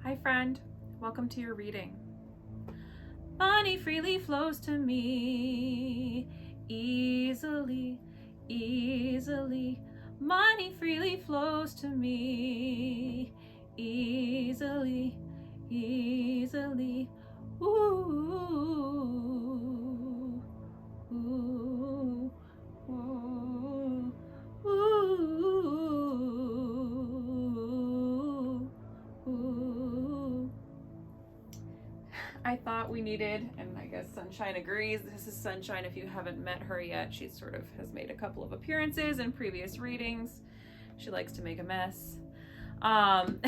Hi friend, welcome to your reading. Money freely flows to me, easily, easily. Money freely flows to me, easily, easily. Ooh, ooh, ooh, ooh, ooh. I thought we needed, and I guess Sunshine agrees, this is Sunshine if you haven't met her yet. She sort of has made a couple of appearances in previous readings. She likes to make a mess and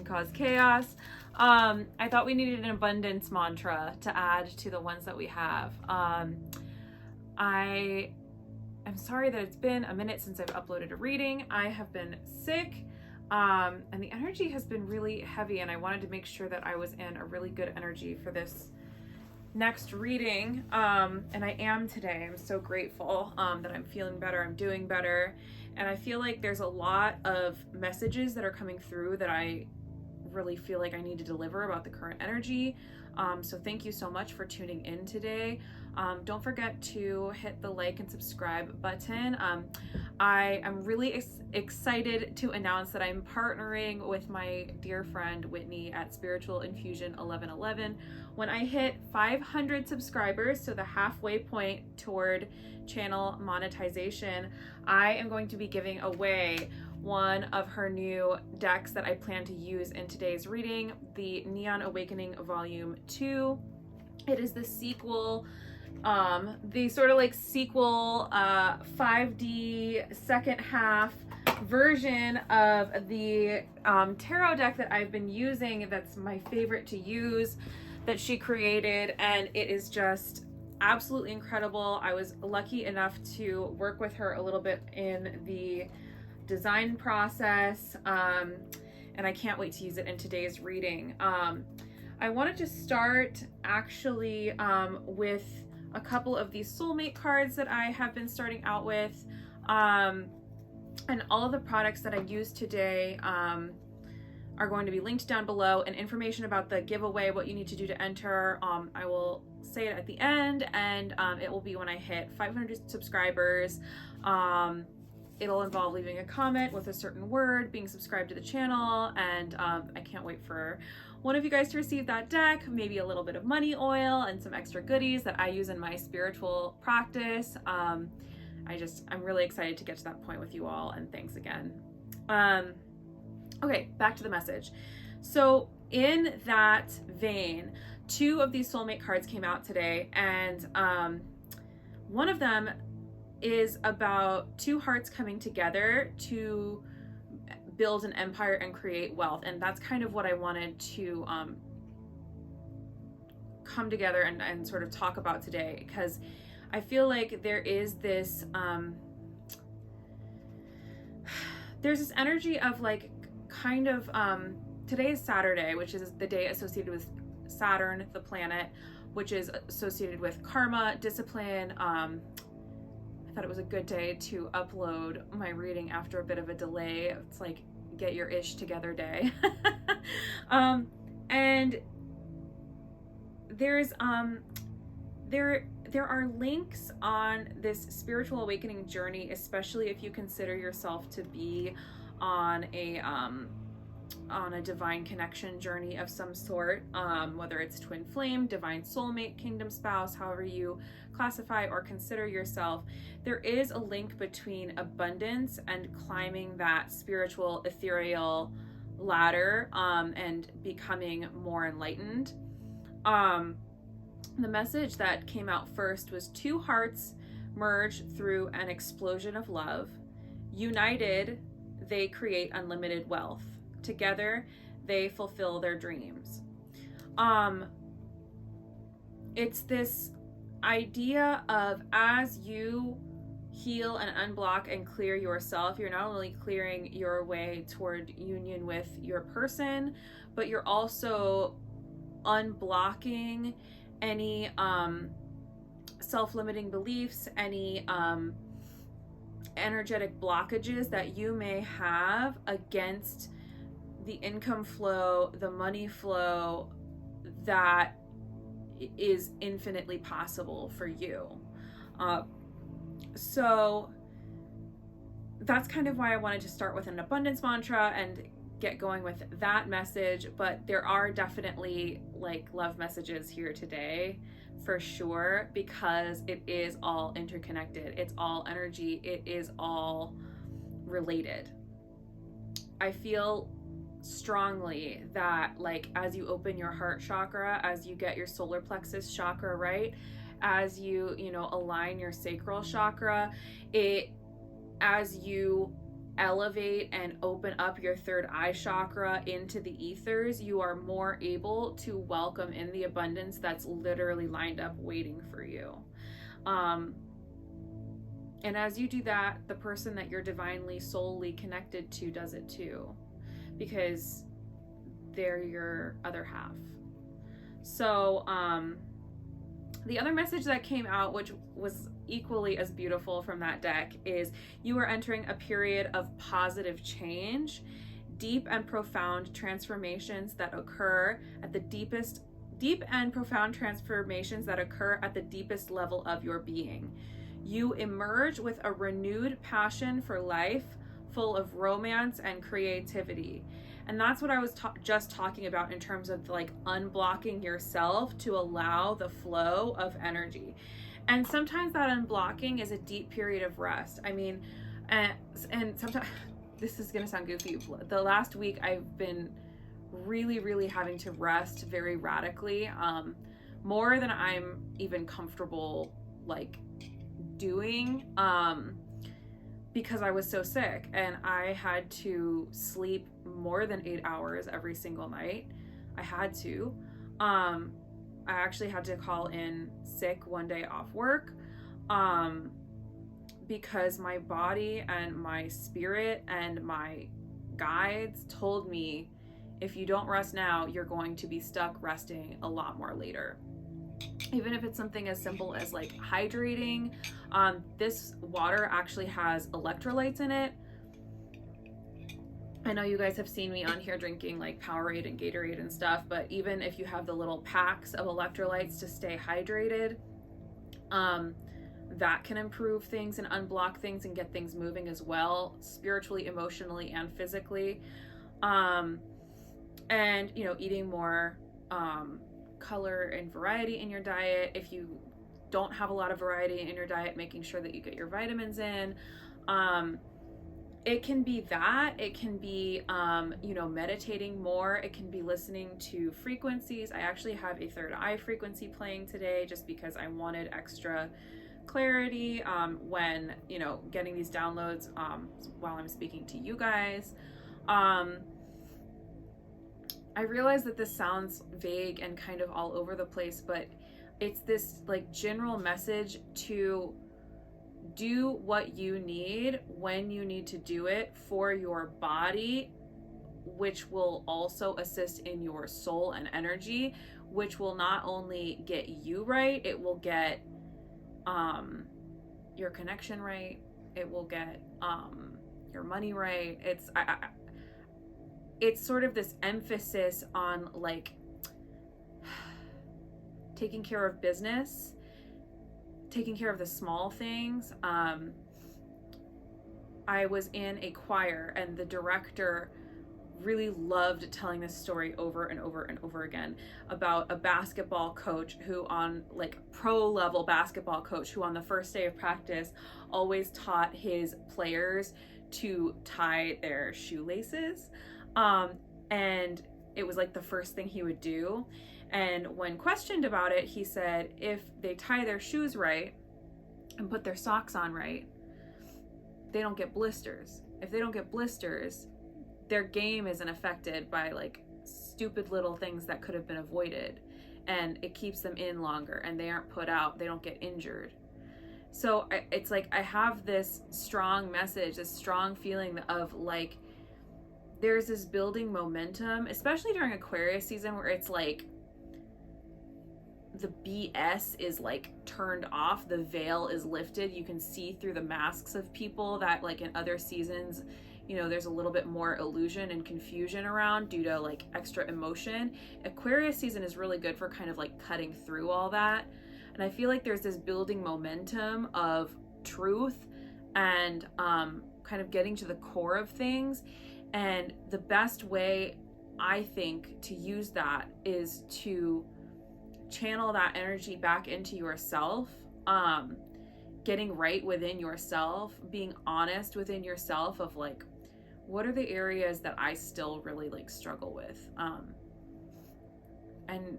cause chaos. I thought we needed an abundance mantra to add to the ones that we have. I am sorry that it's been a minute since I've uploaded a reading. I have been sick. And the energy has been really heavy, and I wanted to make sure that I was in a really good energy for this next reading. And I am today. I'm so grateful that I'm feeling better, I'm doing better, and I feel like there's a lot of messages that are coming through that I really feel like I need to deliver about the current energy. So thank you so much for tuning in today. Don't forget to hit the like and subscribe button. I am really excited to announce that I'm partnering with my dear friend Whitney at Spiritual Infusion 1111. When I hit 500 subscribers, so the halfway point toward channel monetization, I am going to be giving away one of her new decks that I plan to use in today's reading, the Neon Awakening Volume 2. It is the sequel, the sort of like sequel 5D second half version of the tarot deck that I've been using, that's my favorite to use, that she created, and it is just absolutely incredible. I was lucky enough to work with her a little bit in the design process, and I can't wait to use it in today's reading. I wanted to start actually with a couple of these soulmate cards that I have been starting out with, and all of the products that I use today are going to be linked down below, and information about the giveaway, what you need to do to enter, I will say it at the end, and it will be when I hit 500 subscribers. It'll involve leaving a comment with a certain word, being subscribed to the channel, and I can't wait for one of you guys to receive that deck, maybe a little bit of money oil and some extra goodies that I use in my spiritual practice. I'm really excited to get to that point with you all, and thanks again. Okay, back to the message. So in that vein, 2 of these soulmate cards came out today, and one of them is about 2 hearts coming together to build an empire and create wealth. And that's kind of what I wanted to come together and sort of talk about today, because I feel like there is this there's this energy of like kind of today is Saturday, which is the day associated with Saturn, the planet, which is associated with karma, discipline. I thought it was a good day to upload my reading after a bit of a delay. It's like get your ish together day. And there's there are links on this spiritual awakening journey, especially if you consider yourself to be on a divine connection journey of some sort, whether it's twin flame, divine soulmate, kingdom spouse, however you classify or consider yourself. There is a link between abundance and climbing that spiritual ethereal ladder, and becoming more enlightened. The message that came out first was 2 hearts merge through an explosion of love. United, they create unlimited wealth. Together, they fulfill their dreams. It's this idea of, as you heal and unblock and clear yourself, you're not only clearing your way toward union with your person, but you're also unblocking any self-limiting beliefs, any energetic blockages that you may have against the income flow, the money flow that is infinitely possible for you. So that's kind of why I wanted to start with an abundance mantra and get going with that message. But there are definitely like love messages here today for sure, because it is all interconnected. It's all energy. It is all related. I feel strongly that like as you open your heart chakra, as you get your solar plexus chakra right, as you align your sacral chakra, as you elevate and open up your third eye chakra into the ethers, you are more able to welcome in the abundance that's literally lined up waiting for you. And as you do that, the person that you're divinely soully connected to does it too, because they're your other half. So the other message that came out, which was equally as beautiful from that deck, is you are entering a period of positive change, deep and profound transformations that occur at the deep and profound transformations that occur at the deepest level of your being. You emerge with a renewed passion for life, full of romance and creativity. And that's what I was just talking about in terms of like unblocking yourself to allow the flow of energy. And sometimes that unblocking is a deep period of rest. I mean, and sometimes, this is going to sound goofy, the last week I've been really having to rest very radically, more than I'm even comfortable like doing, because I was so sick and I had to sleep more than 8 hours every single night. I had to. I actually had to call in sick one day off work, because my body and my spirit and my guides told me, if you don't rest now, you're going to be stuck resting a lot more later. Even if it's something as simple as like hydrating. This water actually has electrolytes in it. I know you guys have seen me on here drinking like Powerade and Gatorade and stuff, but even if you have the little packs of electrolytes to stay hydrated, that can improve things and unblock things and get things moving as well, spiritually, emotionally, and physically. And eating more color and variety in your diet. If you don't have a lot of variety in your diet, making sure that you get your vitamins in. It can be that. It can be, meditating more. It can be listening to frequencies. I actually have a third eye frequency playing today just because I wanted extra clarity when, getting these downloads while I'm speaking to you guys. I realize that this sounds vague and kind of all over the place, but it's this like general message to do what you need when you need to do it for your body, which will also assist in your soul and energy, which will not only get you right, it will get your connection right, it will get your money right. It's sort of this emphasis on like taking care of business, taking care of the small things. I was in a choir and the director really loved telling this story over and over and over again about a basketball coach who on like pro level basketball coach who on the first day of practice always taught his players to tie their shoelaces. And it was like the first thing he would do. And when questioned about it, he said, if they tie their shoes right and put their socks on right, they don't get blisters. If they don't get blisters, their game isn't affected by like stupid little things that could have been avoided, and it keeps them in longer and they aren't put out, they don't get injured. So it's like I have this strong message, this strong feeling of like there's this building momentum, especially during Aquarius season, where it's like the BS is like turned off, the veil is lifted, you can see through the masks of people that like in other seasons, you know, there's a little bit more illusion and confusion around due to like extra emotion. Aquarius season is really good for kind of like cutting through all that. And I feel like there's this building momentum of truth and kind of getting to the core of things. And the best way, I think, to use that is to channel that energy back into yourself, getting right within yourself, being honest within yourself of like, what are the areas that I still really like struggle with, and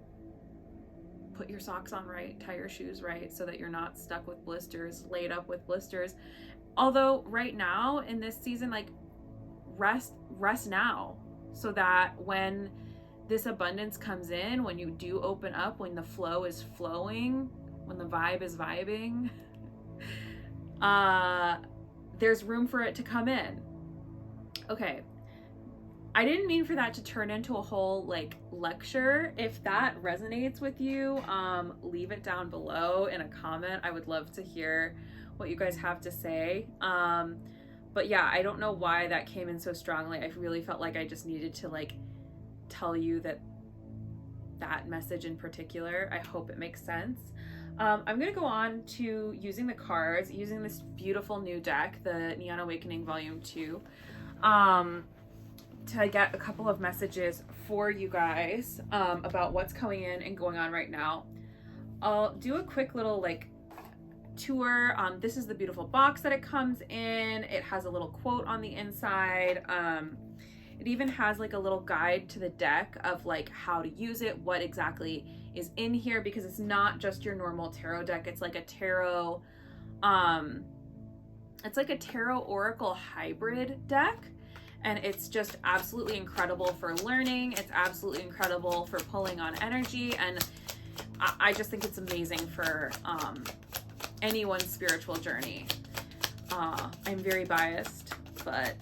put your socks on right, tie your shoes right, so that you're not stuck with blisters, laid up with blisters. Although right now in this season, like rest now, so that when this abundance comes in, when you do open up, when the flow is flowing, when the vibe is vibing, there's room for it to come in. Okay, I didn't mean for that to turn into a whole like lecture. If that resonates with you, leave it down below in a comment. I would love to hear what you guys have to say. But yeah, I don't know why that came in so strongly. I really felt like I just needed to like tell you that message in particular. I hope it makes sense. I'm going to go on to using the cards, using this beautiful new deck, the Neon Awakening Volume 2, to get a couple of messages for you guys about what's coming in and going on right now. I'll do a quick little like tour. This is the beautiful box that it comes in. It has a little quote on the inside. It even has like a little guide to the deck of like how to use it, what exactly is in here, because it's not just your normal tarot deck. It's like a tarot, it's like a tarot oracle hybrid deck. And it's just absolutely incredible for learning. It's absolutely incredible for pulling on energy. And I just think it's amazing for anyone's spiritual journey. I'm very biased, but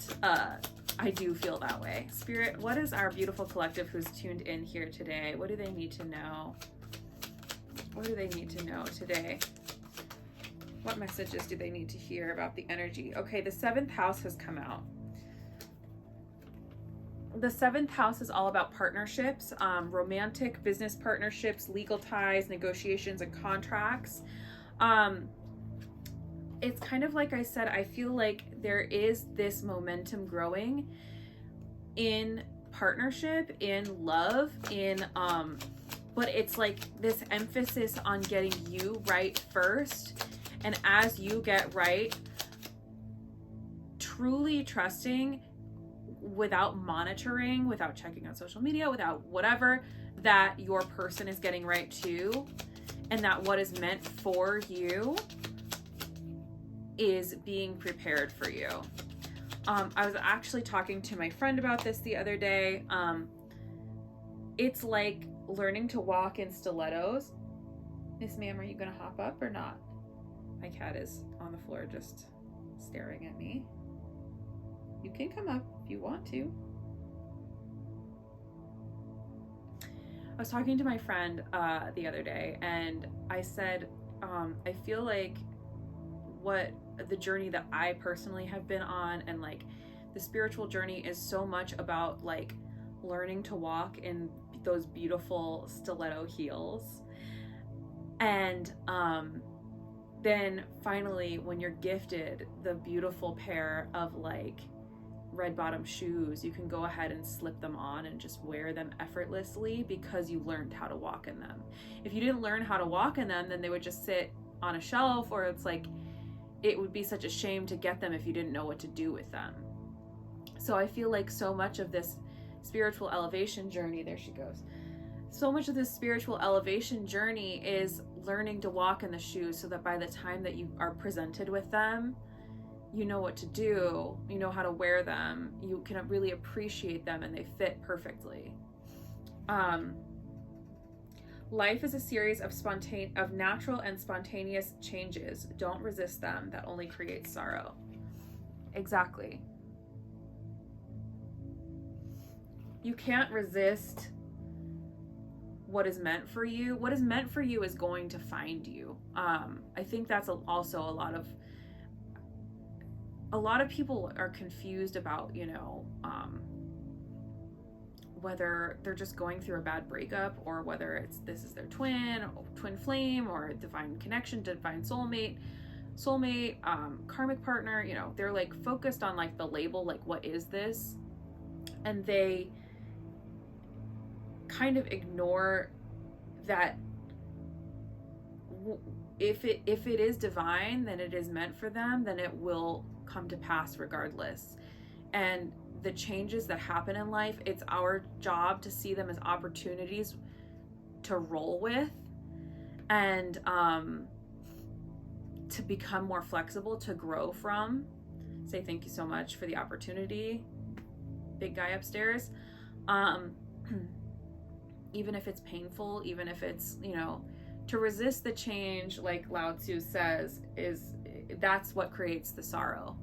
I do feel that way. Spirit, what is our beautiful collective who's tuned in here today? What do they need to know? What do they need to know today? What messages do they need to hear about the energy? Okay, the 7th house has come out. The 7th house is all about partnerships, romantic business partnerships, legal ties, negotiations, and contracts. It's kind of like I said, I feel like there is this momentum growing in partnership, in love, in but it's like this emphasis on getting you right first. And as you get right, truly trusting, without monitoring, without checking on social media, without whatever, that your person is getting right too, and that what is meant for you is being prepared for you. I was actually talking to my friend about this the other day. It's like learning to walk in stilettos. Miss Ma'am, are you gonna hop up or not? My cat is on the floor just staring at me. You can come up if you want to. I was talking to my friend the other day, and I said, I feel like what the journey that I personally have been on, and like the spiritual journey, is so much about like learning to walk in those beautiful stiletto heels. And then finally, when you're gifted the beautiful pair of like red bottom shoes, you can go ahead and slip them on and just wear them effortlessly because you learned how to walk in them. If you didn't learn how to walk in them, then they would just sit on a shelf, or it's like, it would be such a shame to get them if you didn't know what to do with them. So I feel like so much of this spiritual elevation journey, there she goes. So much of this spiritual elevation journey is learning to walk in the shoes, so that by the time that you are presented with them, you know what to do, you know how to wear them, you can really appreciate them, and they fit perfectly. Life is a series of natural and spontaneous changes. Don't resist them. That only creates sorrow. Exactly. You can't resist what is meant for you. What is meant for you is going to find you. I think that's also a lot of a lot of people are confused about, you know, whether they're just going through a bad breakup, or whether this is their twin flame, or divine connection, divine soulmate, karmic partner. You know, they're like focused on like the label, like what is this, and they kind of ignore that if it is divine, then it is meant for them, then it will come to pass regardless. And the changes that happen in life, it's our job to see them as opportunities to roll with, and to become more flexible, to grow from. Say thank you so much for the opportunity, big guy upstairs. Even if it's painful, even if it's, you know, to resist the change, like Lao Tzu says, that's what creates the sorrow.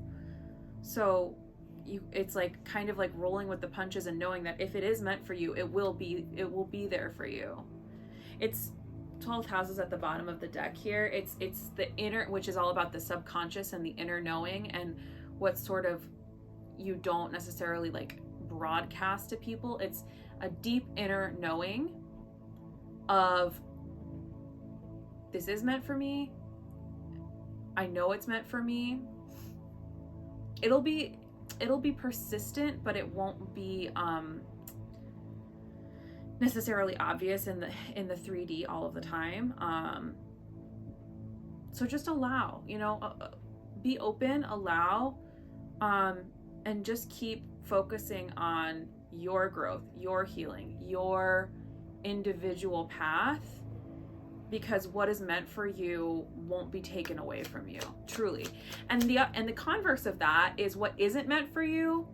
So it's like kind of like rolling with the punches and knowing that if it is meant for you, it will be there for you. It's 12 houses at the bottom of the deck here. It's the inner, which is all about the subconscious and the inner knowing, and what sort of you don't necessarily like broadcast to people. It's a deep inner knowing of, this is meant for me. I know it's meant for me. It'll be persistent, but it won't be necessarily obvious in the 3D all of the time. So just allow, you know, be open, allow, and just keep focusing on your growth, your healing, your individual path, because what is meant for you won't be taken away from you, truly. And the converse of that is what isn't meant for you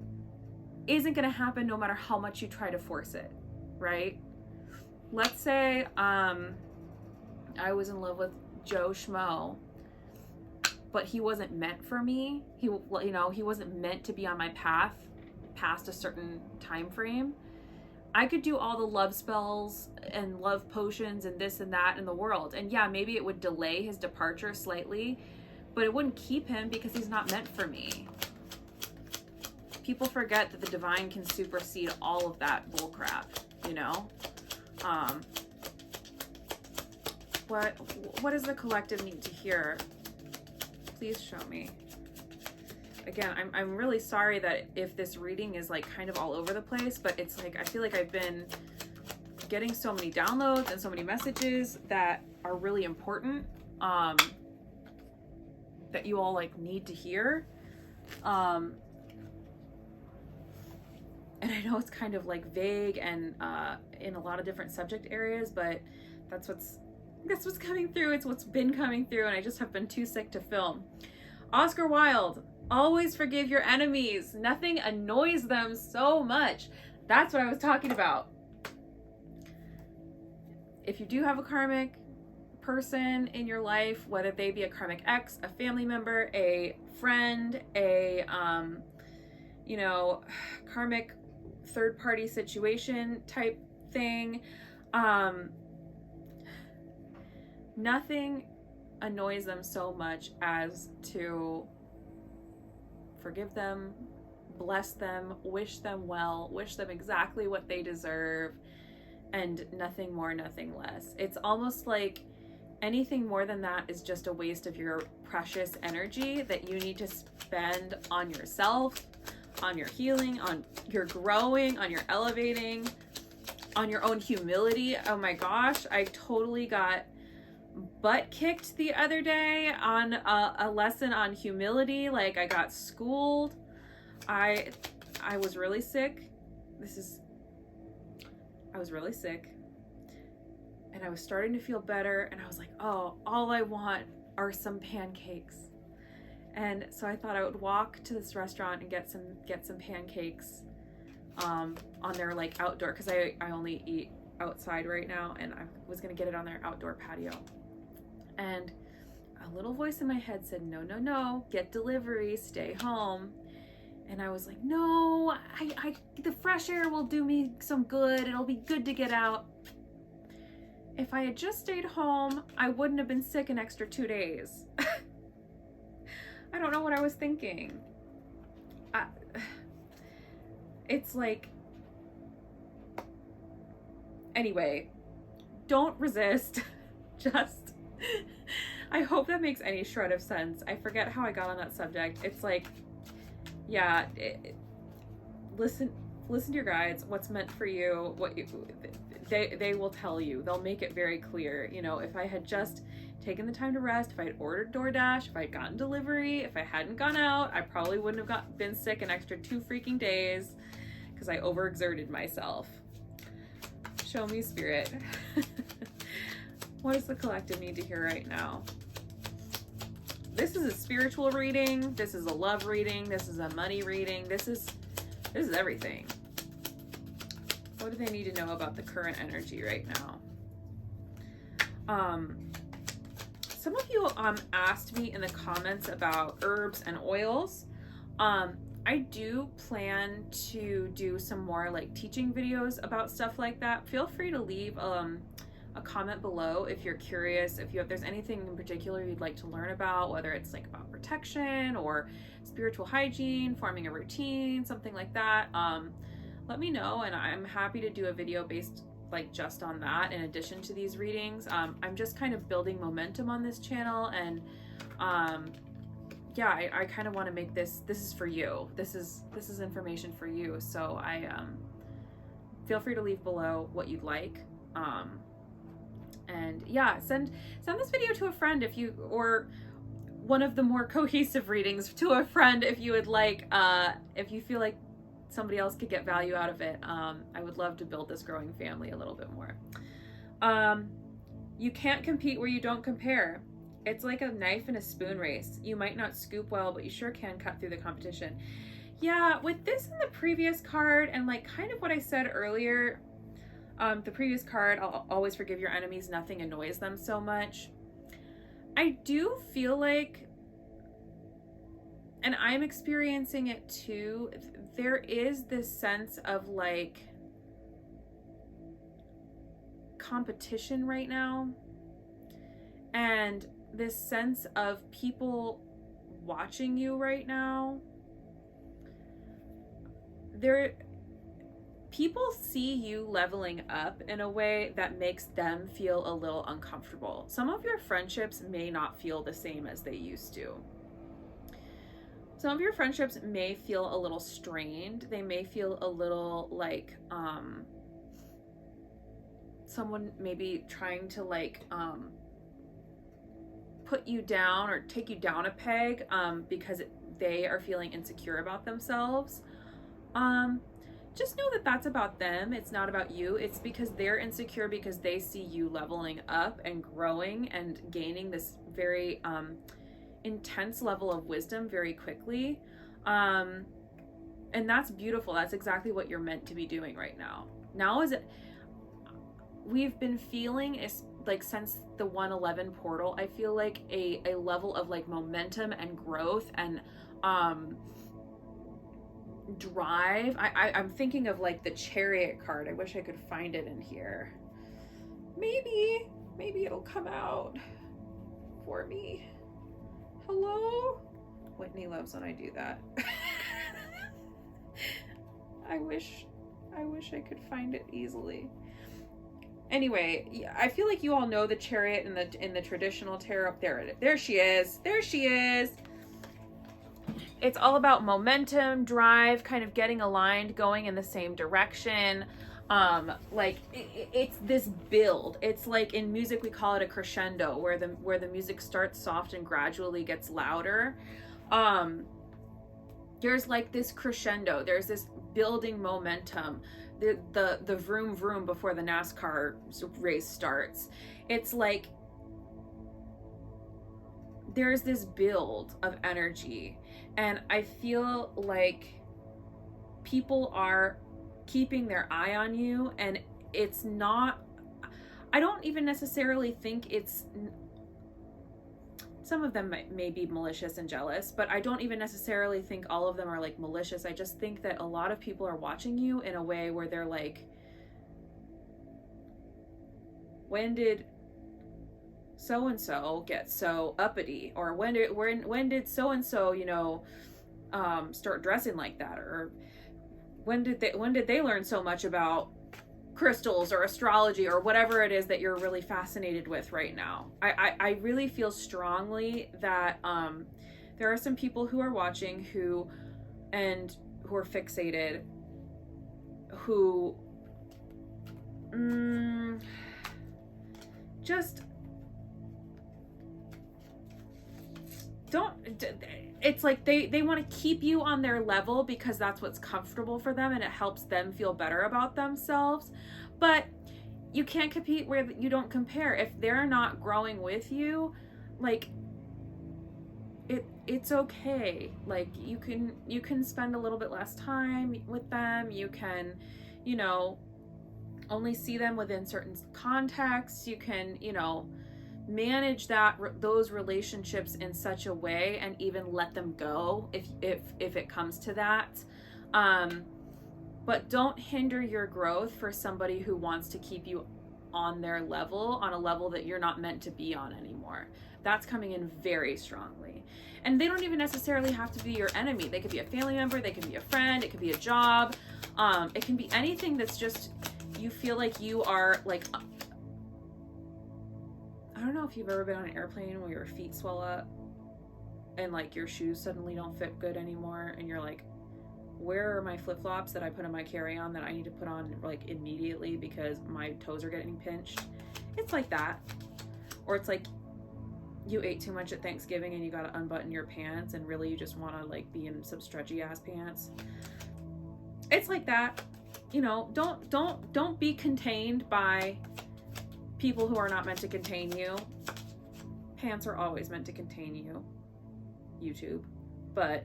isn't going to happen no matter how much you try to force it, right? Let's say I was in love with Joe Schmo, but he wasn't meant for me. He wasn't meant to be on my path past a certain time frame. I could do all the love spells and love potions and this and that in the world. And yeah, maybe it would delay his departure slightly, but it wouldn't keep him, because he's not meant for me. People forget that the divine can supersede all of that bullcrap, you know? What does the collective need to hear? Please show me. Again, I'm really sorry that if this reading is like kind of all over the place, but it's like, I feel like I've been getting so many downloads and so many messages that are really important, that you all like need to hear. And I know it's kind of like vague and in a lot of different subject areas, but that's what's coming through. It's what's been coming through, and I just have been too sick to film. Oscar Wilde, always forgive your enemies. Nothing annoys them so much. That's what I was talking about. If you do have a karmic person in your life, whether they be a karmic ex, a family member, a friend, a karmic third-party situation type thing, nothing annoys them so much as to forgive them, bless them, wish them well, wish them exactly what they deserve, and nothing more, nothing less. It's almost like anything more than that is just a waste of your precious energy that you need to spend on yourself, on your healing, on your growing, on your elevating, on your own humility. Oh my gosh, I totally got butt kicked the other day on a lesson on humility. Like, I got schooled. I was really sick. I was really sick, and I was starting to feel better, and I was like, oh, all I want are some pancakes. And so I thought I would walk to this restaurant and get some pancakes on their like outdoor, because I only eat outside right now, and I was gonna get it on their outdoor patio. And a little voice in my head said, no, get delivery, stay home. And I was like, no, I the fresh air will do me some good. It'll be good to get out. If I had just stayed home, I wouldn't have been sick an extra 2 days. I don't know what I was thinking. It's like, anyway, don't resist. Just, I hope that makes any shred of sense. I forget how I got on that subject. It's like, yeah, listen to your guides, what's meant for you, they will tell you. They'll make it very clear. You know, if I had just taken the time to rest, if I'd ordered DoorDash, if I'd gotten delivery, if I hadn't gone out, I probably wouldn't have been sick an extra 2 freaking days because I overexerted myself. Show me, Spirit. What does the collective need to hear right now? This is a spiritual reading. This is a love reading. This is a money reading. This is everything. What do they need to know about the current energy right now? Some of you asked me in the comments about herbs and oils. I do plan to do some more like teaching videos about stuff like that. Feel free to leave a comment below if you're curious, if there's anything in particular you'd like to learn about, whether it's like about protection or spiritual hygiene, forming a routine, something like that. Let me know, and I'm happy to do a video based like just on that in addition to these readings. I'm just kind of building momentum on this channel, and yeah, I kind of want to make this is for you. This is information for you. So I feel free to leave below what you'd like. And yeah, send this video to a friend if you, or one of the more cohesive readings to a friend if you would like, if you feel like somebody else could get value out of it. I would love to build this growing family a little bit more. You can't compete where you don't compare. It's like a knife and a spoon race. You might not scoop well, but you sure can cut through the competition. Yeah, with this and the previous card, and like kind of what I said earlier, the previous card, I'll always forgive your enemies, nothing annoys them so much. I do feel like, and I'm experiencing it too, there is this sense of like competition right now, and this sense of people watching you right now. People see you leveling up in a way that makes them feel a little uncomfortable. Some of your friendships may not feel the same as they used to. Some of your friendships may feel a little strained. They may feel a little like someone maybe trying to like put you down or take you down a peg because they are feeling insecure about themselves. Just know that that's about them. It's not about you. It's because they're insecure because they see you leveling up and growing and gaining this very intense level of wisdom very quickly. And that's beautiful. That's exactly what you're meant to be doing right now. Now is it, we've been feeling is like since the 111 portal, I feel like a level of like momentum and growth and drive. I'm thinking of like the Chariot card. I wish I could find it in here. Maybe it'll come out for me. Hello? Whitney loves when I do that. I wish I could find it easily. Anyway, I feel like you all know the Chariot in the traditional tarot. There she is. There she is. It's all about momentum, drive, kind of getting aligned, going in the same direction. Like it's this build. It's like in music we call it a crescendo, where the music starts soft and gradually gets louder. There's like this crescendo. There's this building momentum. The vroom vroom before the NASCAR race starts. It's like there's this build of energy, and I feel like people are keeping their eye on you, and it's not, I don't even necessarily think it's, some of them may be malicious and jealous, but I don't even necessarily think all of them are like malicious. I just think that a lot of people are watching you in a way where they're like, when did so-and-so get so uppity, or when did so-and-so, you know, start dressing like that, or when did they learn so much about crystals or astrology or whatever it is that you're really fascinated with right now? I really feel strongly that there are some people who are watching who are fixated, who just don't, it's like they want to keep you on their level because that's what's comfortable for them and it helps them feel better about themselves. But you can't compete where you don't compare. If they're not growing with you, like, it's okay. Like, you can spend a little bit less time with them. You can, you know, only see them within certain contexts. You can, you know, manage those relationships in such a way and even let them go if it comes to that. But don't hinder your growth for somebody who wants to keep you on their level, on a level that you're not meant to be on anymore. That's coming in very strongly. And they don't even necessarily have to be your enemy. They could be a family member, they can be a friend, it could be a job. It can be anything that's just, you feel like you are like, I don't know if you've ever been on an airplane where your feet swell up and like your shoes suddenly don't fit good anymore and you're like, where are my flip-flops that I put in my carry-on that I need to put on like immediately because my toes are getting pinched? It's like that. Or it's like you ate too much at Thanksgiving and you got to unbutton your pants and really you just want to like be in some stretchy ass pants. It's like that. You know, don't be contained by people who are not meant to contain you. Pants are always meant to contain you. YouTube. But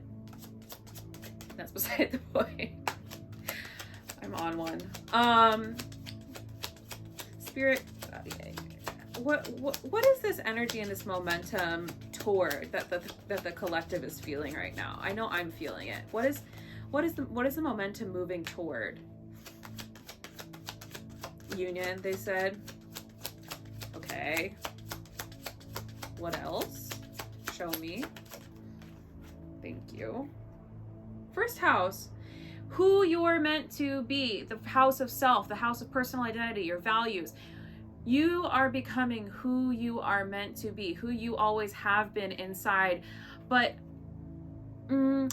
that's beside the point. I'm on one. Spirit, what is this energy and this momentum toward that the collective is feeling right now? I know I'm feeling it. What is the momentum moving toward? Union, they said. Okay. What else? Show me. Thank you. First house, who you're meant to be, the house of self, the house of personal identity, your values. You are becoming who you are meant to be, who you always have been inside. But, they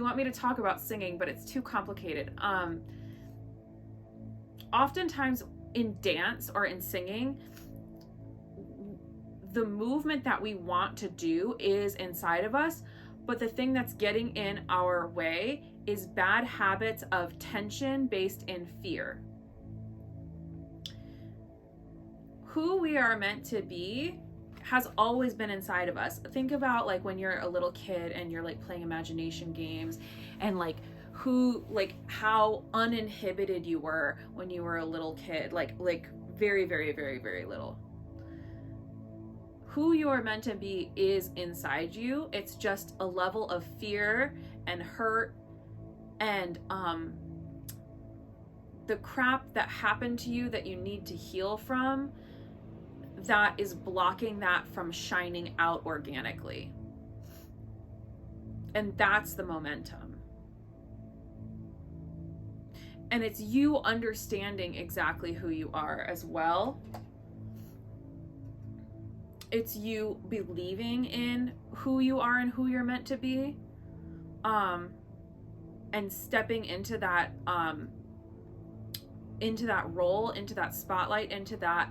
want me to talk about singing, but it's too complicated. Oftentimes in dance or in singing, the movement that we want to do is inside of us, but the thing that's getting in our way is bad habits of tension based in fear. Who we are meant to be has always been inside of us. Think about like when you're a little kid and you're like playing imagination games and like how uninhibited you were when you were a little kid, like very, very, very, very little. Who you are meant to be is inside you. It's just a level of fear and hurt and the crap that happened to you that you need to heal from, that is blocking that from shining out organically. And that's the momentum. And it's you understanding exactly who you are as well. It's you believing in who you are and who you're meant to be, and stepping into that role, into that spotlight, into that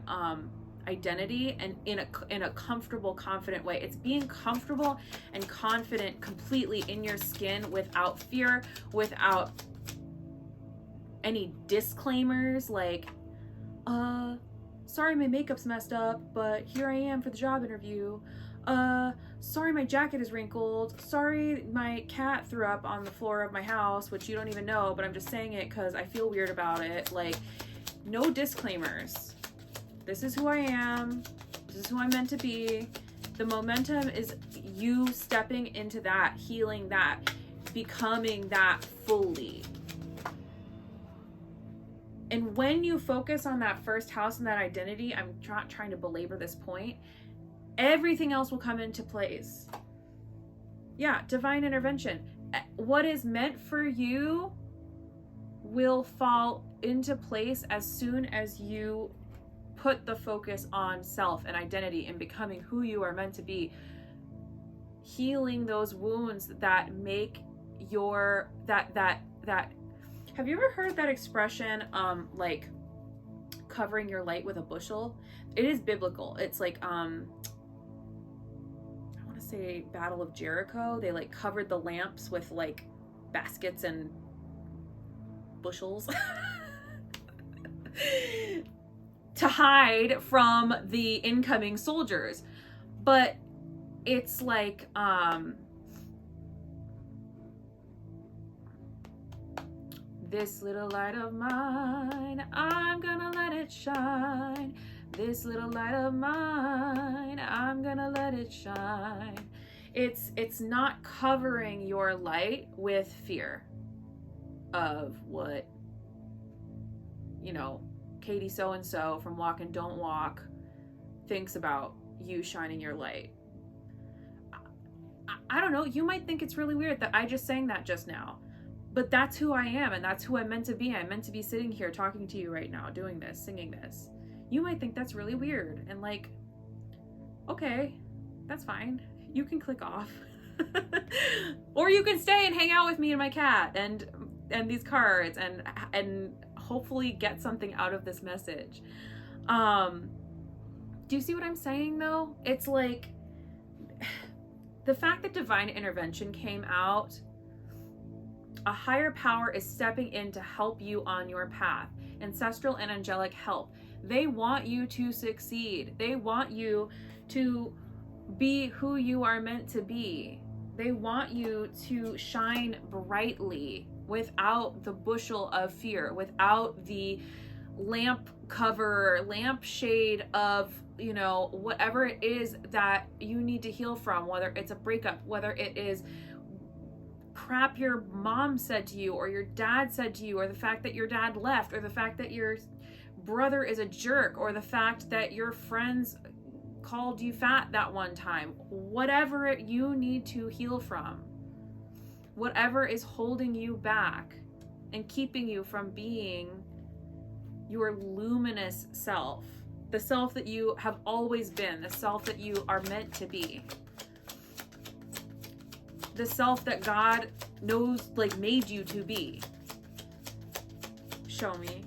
identity, and in a comfortable, confident way. It's being comfortable and confident completely in your skin without fear, without any disclaimers like, sorry my makeup's messed up, but here I am for the job interview. Sorry my jacket is wrinkled. Sorry my cat threw up on the floor of my house, which you don't even know, but I'm just saying it because I feel weird about it. Like, no disclaimers. This is who I am. This is who I'm meant to be. The momentum is you stepping into that, healing that, becoming that fully. And when you focus on that first house and that identity, I'm not trying to belabor this point, everything else will come into place. Yeah, divine intervention. What is meant for you will fall into place as soon as you put the focus on self and identity and becoming who you are meant to be, healing those wounds that make your that have you ever heard that expression, like covering your light with a bushel? It is biblical. It's like I want to say Battle of Jericho. They like covered the lamps with like baskets and bushels to hide from the incoming soldiers. But it's like this little light of mine, I'm gonna let it shine. This little light of mine, I'm gonna let it shine. It's not covering your light with fear of what, you know, Katie so-and-so from Walk and Don't Walk thinks about you shining your light. I don't know, you might think it's really weird that I just sang that just now, but that's who I am and that's who I'm meant to be. I'm meant to be sitting here talking to you right now, doing this, singing this. You might think that's really weird and like, okay, that's fine. You can click off. Or you can stay and hang out with me and my cat and these cards and hopefully get something out of this message. Do you see what I'm saying though? It's like the fact that divine intervention came out, a higher power is stepping in to help you on your path. Ancestral and angelic help. They want you to succeed. They want you to be who you are meant to be. They want you to shine brightly without the bushel of fear, without the lamp cover, lamp shade of, you know, whatever it is that you need to heal from, whether it's a breakup, whether it is crap your mom said to you or your dad said to you, or the fact that your dad left, or the fact that your brother is a jerk, or the fact that your friends called you fat that one time. Whatever you need to heal from, whatever is holding you back and keeping you from being your luminous self, the self that you have always been, the self that you are meant to be, the self that God knows, like, made you to be. Show me.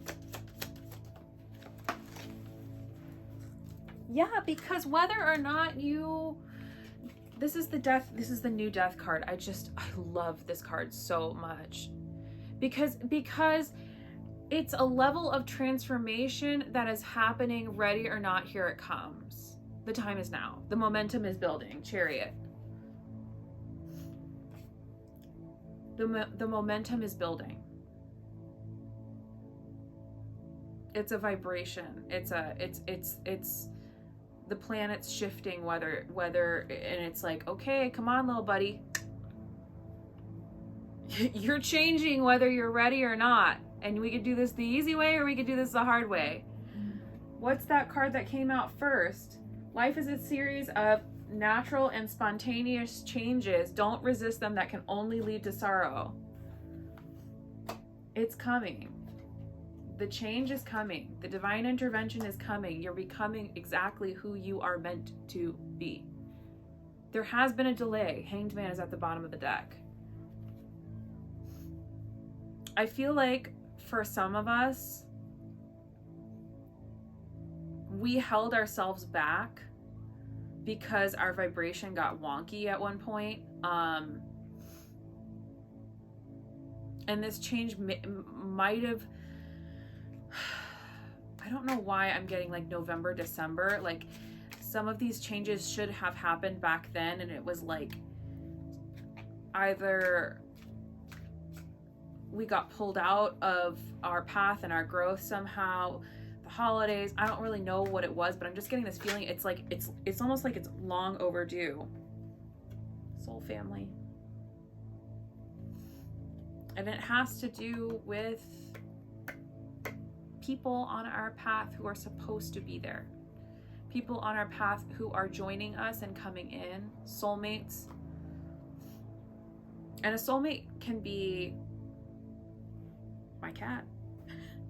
Yeah, because whether or not you, this is the new death card. I love this card so much because it's a level of transformation that is happening. Ready or not, here it comes. The time is now. The momentum is building. Chariot. The momentum is building. It's a vibration. It's the planet's shifting, whether, and it's like, okay, come on, little buddy. You're changing whether you're ready or not. And we could do this the easy way or we could do this the hard way. What's that card that came out first? Life is a series of natural and spontaneous changes. Don't resist them. That can only lead to sorrow. It's coming. The change is coming. The divine intervention is coming. You're becoming exactly who you are meant to be. There has been a delay. Hanged Man is at the bottom of the deck. I feel like for some of us, we held ourselves back because our vibration got wonky at one point. And this change might have, I don't know why I'm getting like November, December. Like some of these changes should have happened back then, and it was like either we got pulled out of our path and our growth somehow, the holidays, I don't really know what it was, but I'm just getting this feeling it's like it's almost like it's long overdue. Soul family. And it has to do with people on our path who are supposed to be there. People on our path who are joining us and coming in. Soulmates. And a soulmate can be my cat.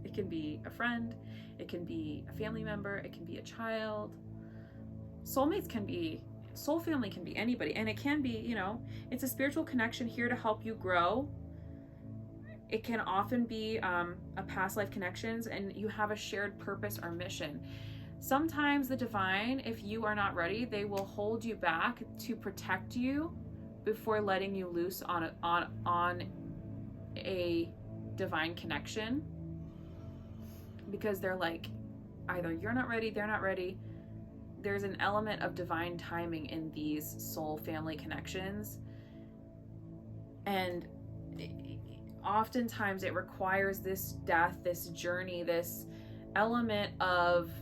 It can be a friend. It can be a family member. It can be a child. Soulmates can be, soul family can be anybody. And it can be, you know, it's a spiritual connection here to help you grow. It can often be a past life connections, and you have a shared purpose or mission. Sometimes the divine, if you are not ready, they will hold you back to protect you before letting you loose on a divine connection, because they're like, either you're not ready, they're not ready. There's an element of divine timing in these soul family connections, and oftentimes it requires this death, this journey, this element of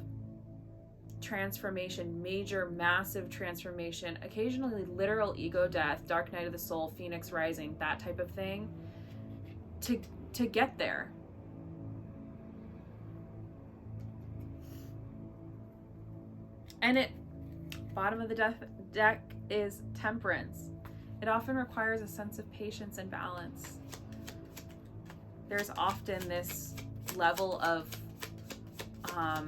transformation, major, massive transformation, occasionally literal ego death, dark night of the soul, phoenix rising, that type of thing, to get there. And it, bottom of the deck is Temperance. It often requires a sense of patience and balance. There's often this level of, I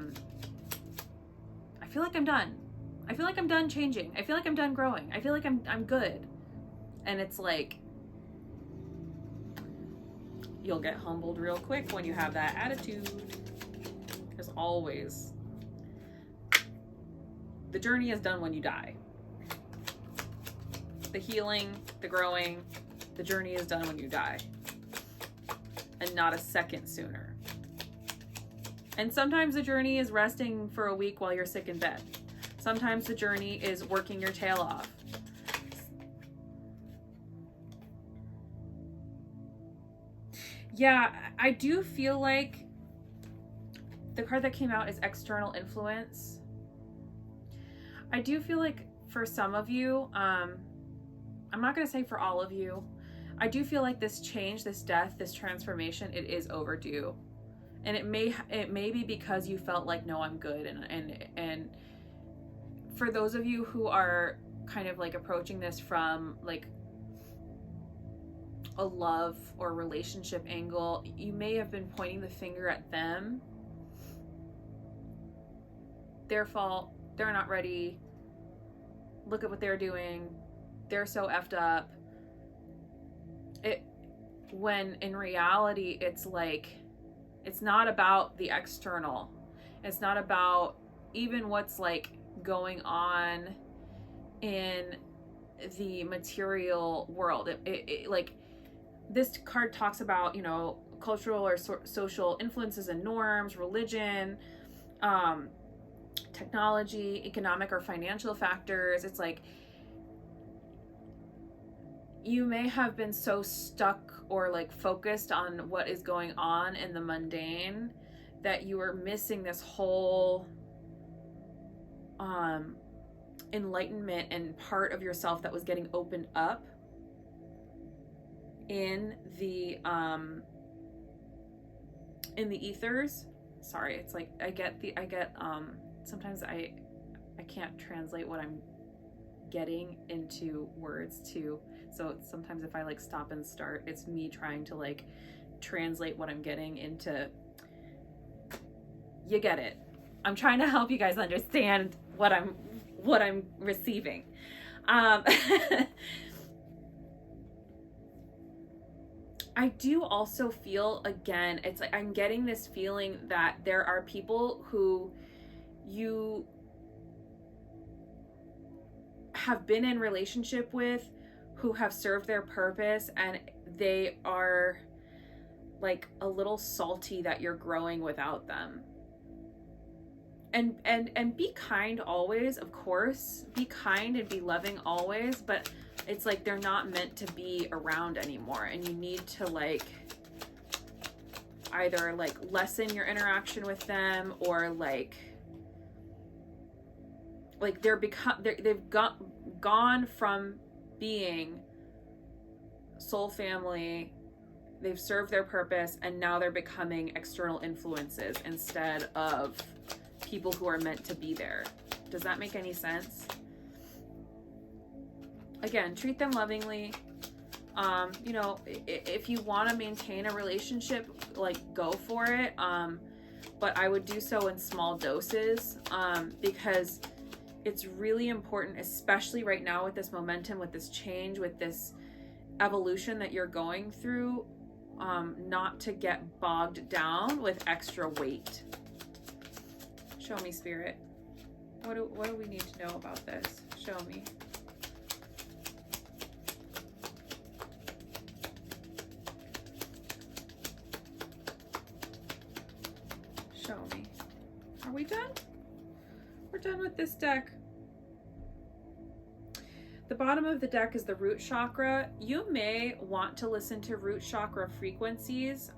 feel like I'm done. I feel like I'm done changing. I feel like I'm done growing. I feel like I'm good. And it's like, you'll get humbled real quick when you have that attitude. There's always, the journey is done when you die. The healing, the growing, the journey is done when you die. And not a second sooner. And sometimes the journey is resting for a week while you're sick in bed. Sometimes the journey is working your tail off. Yeah, I do feel like the card that came out is external influence. I do feel like for some of you, I'm not going to say for all of you, I do feel like this change, this death, this transformation, it is overdue. And it may be because you felt like, no, I'm good. And for those of you who are kind of like approaching this from like a love or relationship angle, you may have been pointing the finger at them. Their fault. They're not ready. Look at what they're doing. They're so effed up. When in reality, it's like, it's not about the external. It's not about even what's like going on in the material world. It like, this card talks about, you know, cultural or social influences and norms, religion, technology, economic or financial factors. It's like, you may have been so stuck or like focused on what is going on in the mundane that you were missing this whole enlightenment and part of yourself that was getting opened up in the ethers. Sorry, it's like I get sometimes I can't translate what I'm getting into words too. So sometimes if I like stop and start, it's me trying to like translate what I'm getting into, you get it. I'm trying to help you guys understand what I'm receiving. I do also feel, again, it's like I'm getting this feeling that there are people who you have been in relationship with, who have served their purpose, and they are like a little salty that you're growing without them. And be kind always, of course. Be kind and be loving always, but it's like they're not meant to be around anymore, and you need to like either like lessen your interaction with them, or like they've gone from being soul family, they've served their purpose, and now they're becoming external influences instead of people who are meant to be there. Does that make any sense? Again, treat them lovingly. You know, if you want to maintain a relationship, like, go for it. But I would do so in small doses, because it's really important, especially right now with this momentum, with this change, with this evolution that you're going through, not to get bogged down with extra weight. Show me, Spirit. What do we need to know about this? Show me. Show me. Are we done? We're done with this deck. The bottom of the deck is the root chakra. You may want to listen to root chakra frequencies.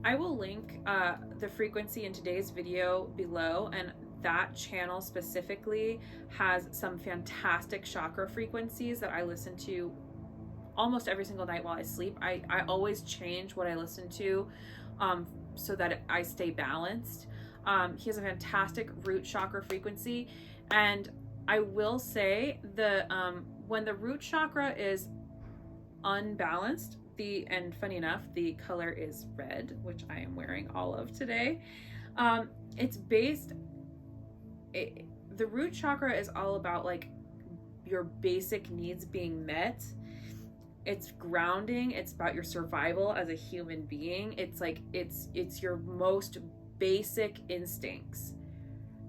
I will link the frequency in today's video below, and that channel specifically has some fantastic chakra frequencies that I listen to almost every single night while I sleep. I always change what I listen to so that I stay balanced. He has a fantastic root chakra frequency, and I will say when the root chakra is unbalanced, and funny enough, the color is red, which I am wearing all of today. The root chakra is all about, like, your basic needs being met. It's grounding. It's about your survival as a human being. It's like, it's your most basic instincts.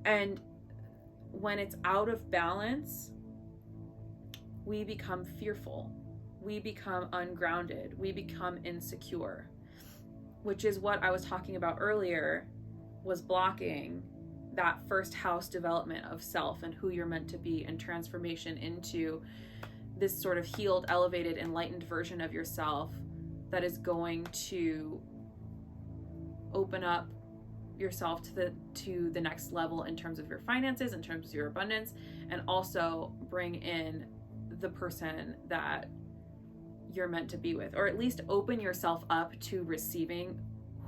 And when it's out of balance, we become fearful. We become ungrounded. We become insecure, which is what I was talking about earlier, was blocking that first house development of self and who you're meant to be, and transformation into this sort of healed, elevated, enlightened version of yourself that is going to open up yourself to the next level in terms of your finances, in terms of your abundance, and also bring in the person that you're meant to be with, or at least open yourself up to receiving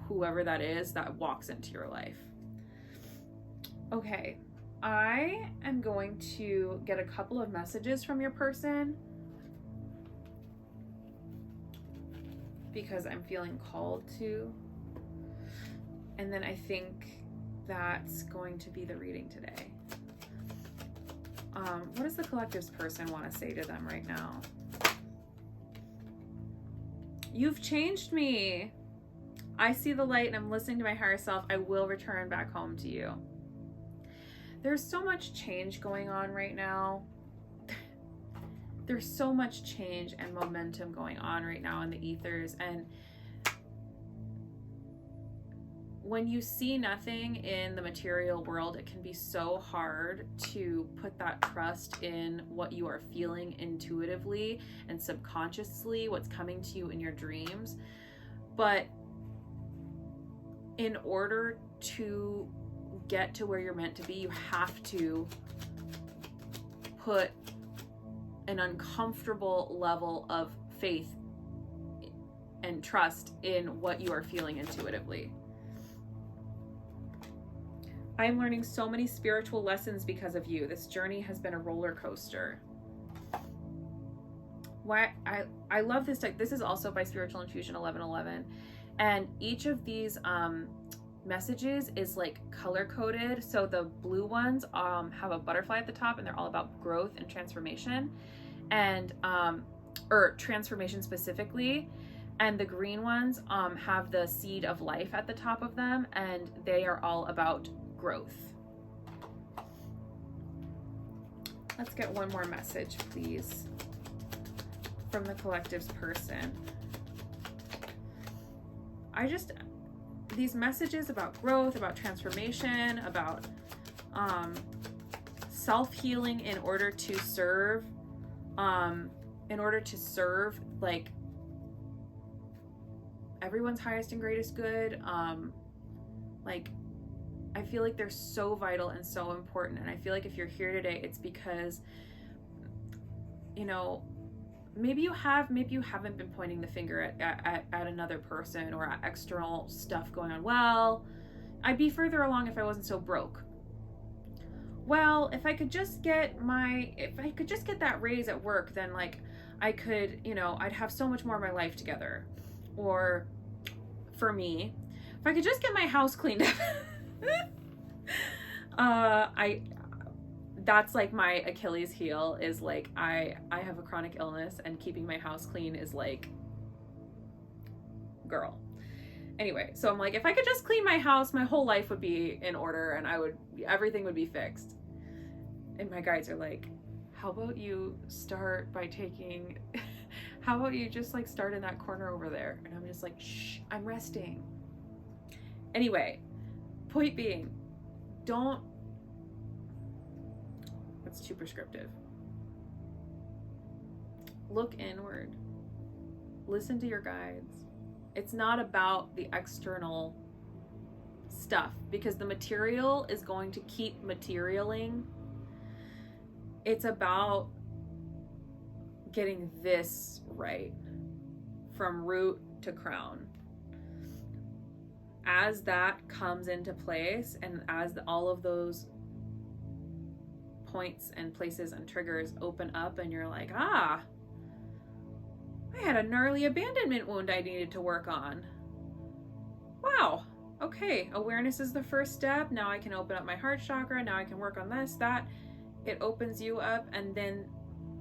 whoever that is that walks into your life. Okay, I am going to get a couple of messages from your person because I'm feeling called to. And then I think that's going to be the reading today. What does the collective's person want to say to them right now? You've changed me. I see the light and I'm listening to my higher self. I will return back home to you. There's so much change going on right now. There's so much change and momentum going on right now in the ethers. And when you see nothing in the material world, it can be so hard to put that trust in what you are feeling intuitively and subconsciously, what's coming to you in your dreams. But in order to get to where you're meant to be, you have to put an uncomfortable level of faith and trust in what you are feeling intuitively. I am learning so many spiritual lessons because of you. This journey has been a roller coaster. I love this deck. This is also by Spiritual Infusion 1111. And each of these messages is like color coded. So the blue ones have a butterfly at the top, and they're all about growth and transformation, and or transformation specifically. And the green ones have the seed of life at the top of them, and they are all about growth. Let's get one more message, please, from the collective's person. These messages about growth, about transformation, about self-healing in order to serve, like everyone's highest and greatest good. Like, I feel like they're so vital and so important. And I feel like if you're here today, it's because, you know, maybe you haven't been pointing the finger at another person or at external stuff going on. Well, I'd be further along if I wasn't so broke. Well, if I could just get that raise at work, then like I could, you know, I'd have so much more of my life together. Or for me, if I could just get my house cleaned up. That's like my Achilles heel, is like I have a chronic illness, and keeping my house clean is like, girl. Anyway, so I'm like, if I could just clean my house, my whole life would be in order, and everything would be fixed. And my guides are like, how about you start by taking, how about you just like start in that corner over there? And I'm just like, shh, I'm resting. Anyway, point being, that's too prescriptive. Look inward. Listen to your guides. It's not about the external stuff, because the material is going to keep materialing. It's about getting this right from root to crown. As that comes into place, and as all of those points and places and triggers open up, and you're like, I had a gnarly abandonment wound I needed to work on. Wow. Okay, awareness is the first step. Now I can open up my heart chakra. Now I can work on this, that. It opens you up, and then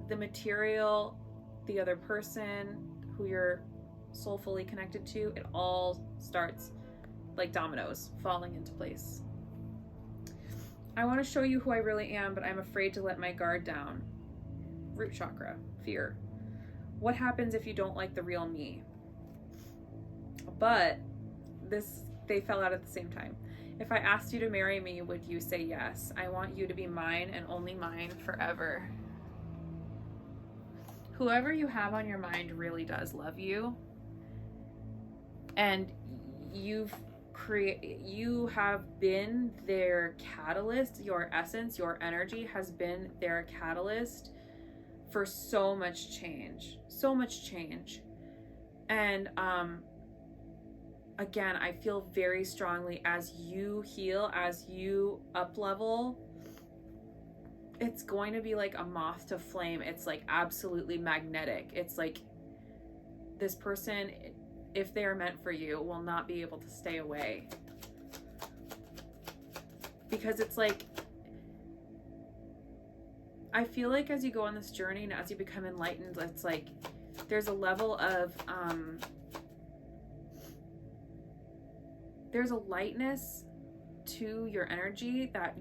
the material, the other person who you're soulfully connected to, it all starts like dominoes falling into place. I want to show you who I really am, but I'm afraid to let my guard down. Root chakra, fear. What happens if you don't like the real me? But they fell out at the same time. If I asked you to marry me, would you say yes? I want you to be mine and only mine forever. Whoever you have on your mind really does love you. And you have been their catalyst. Your essence, your energy has been their catalyst for so much change. And again, I feel very strongly, as you heal, as you up level, it's going to be like a moth to flame. It's like absolutely magnetic. It's like this person, if they are meant for you, will not be able to stay away. Because it's like, I feel like as you go on this journey and as you become enlightened, it's like there's a level of there's a lightness to your energy that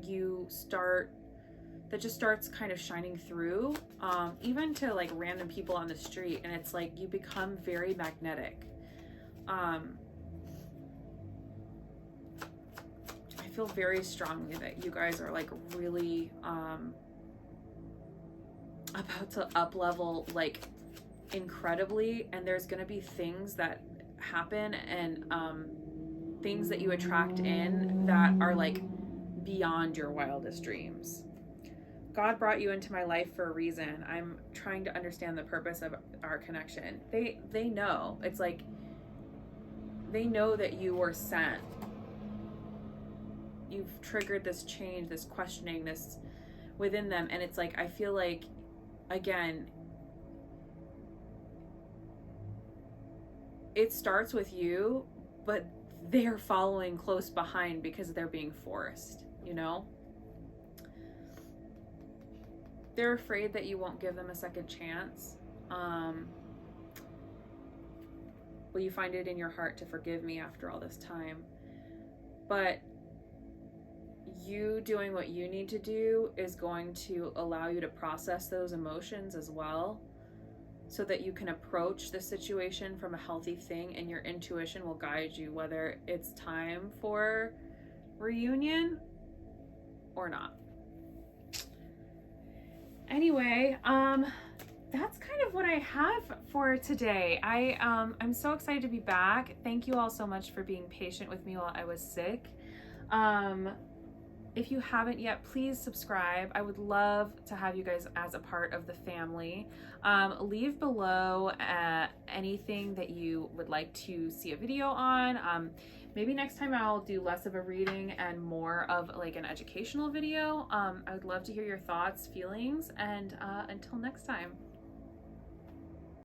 just starts kind of shining through, even to like random people on the street, and it's like you become very magnetic. I feel very strongly that you guys are like really about to up level like incredibly, and there's gonna be things that happen and things that you attract in that are like beyond your wildest dreams. God brought you into my life for a reason. I'm trying to understand the purpose of our connection. They know. It's like they know that you were sent. You've triggered this change, this questioning, this within them, and it's like I feel like, again, it starts with you, but they're following close behind because they're being forced, you know? They're afraid that you won't give them a second chance. Will you find it in your heart to forgive me after all this time? But you doing what you need to do is going to allow you to process those emotions as well, so that you can approach the situation from a healthy thing, and your intuition will guide you whether it's time for reunion or not. Anyway, that's kind of what I have for today. I'm so excited to be back. Thank you all so much for being patient with me while I was sick. If you haven't yet, please subscribe. I would love to have you guys as a part of the family. Leave below anything that you would like to see a video on. Maybe next time I'll do less of a reading and more of like an educational video. I would love to hear your thoughts, feelings, and until next time.